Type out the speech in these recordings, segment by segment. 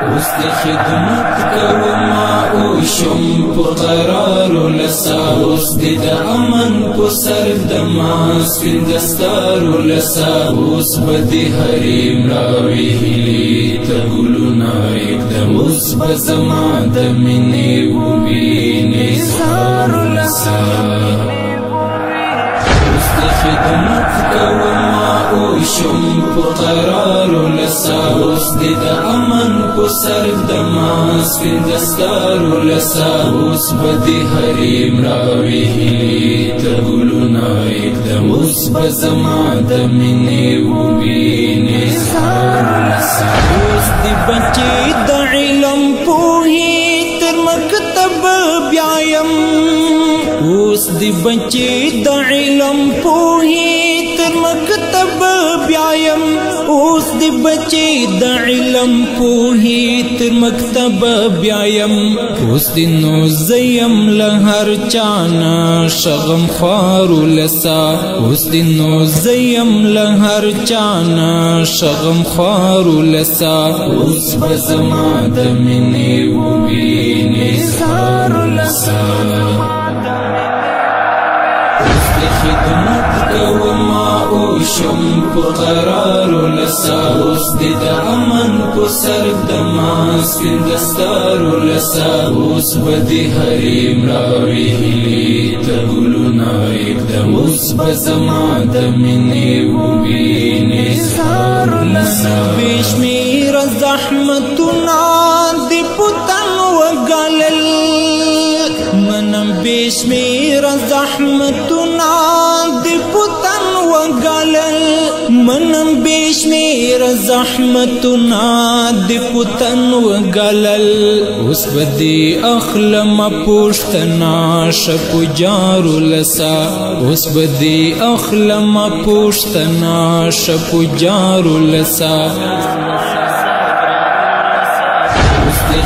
اوس د خدمت کوما او شم په قرار لسا اوس د امن په سر د ماس فل دستار لسا اوس بده حریم راوي هلي ته ګلونه اقدم اوس بزما د منی او ویني سار لسا اوس د خدمت کوما او شم په قرار لسا اوس د امن په سر د ماس فل دستار لسا اوس بده حریم راوي هلي ته ګلونه اقدم اوس بزما د منی او ویني سار لسا اوس د بچي د علم پوهي تر مکتب بیایم اوس د بچي د علم پوهي تر مکتب بیایم اوس د بچي د علم پوهي تر مکتب بیایم اوس د نو زیم له هر چانا شغم خوار لسا اوس د نو زیم له هر چانا شغم خوار لسا اوس بزما د منی او ویني سار لسا اوس د خدمت کوما او شم په قرار لسا اوس د امن په سر د ماس فل دستار لسا اوس بده حریم راوي هلي ته ګلونه اقدم اوس بزما د منی او ویني سار لسا بشمیر زحمتنا دی پتن وگلل منم بشمیر زحمتنا دی پتن وگلل منم بشمیر زحمتنا دی پتن وگلل اس بدی اخلم پوشتنا شپو جارو لسا اس بدی اخلم پوشتنا شپو جارو لسا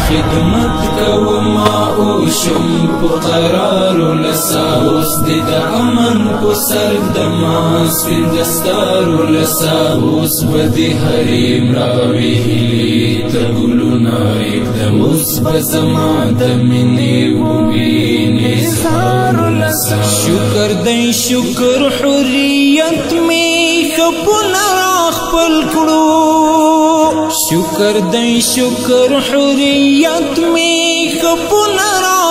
خدمت کوما او شم په قرار لسا اوس د امن په سر د ماس فل دستار لسا اوس بده حریم راوي هلي ته ګلونه اقدم اوس بزما د منی او ویني سار لسا شکر دی شکر حریت می خپنا خپل کړو شکر دی شکر حریت می خپنا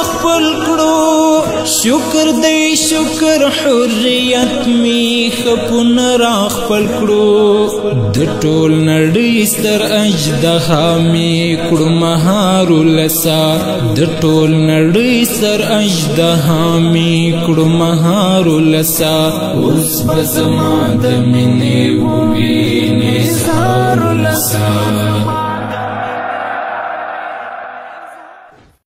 خپل کړو شکر دی شکر حریت می خپنا خپل کړو د ټول نړۍ ستر اجدها می کړو مهار لسا د ټول نړۍ ستر اجدها می کړو مهار لسا اوس بزما د منی او ویني سار لسا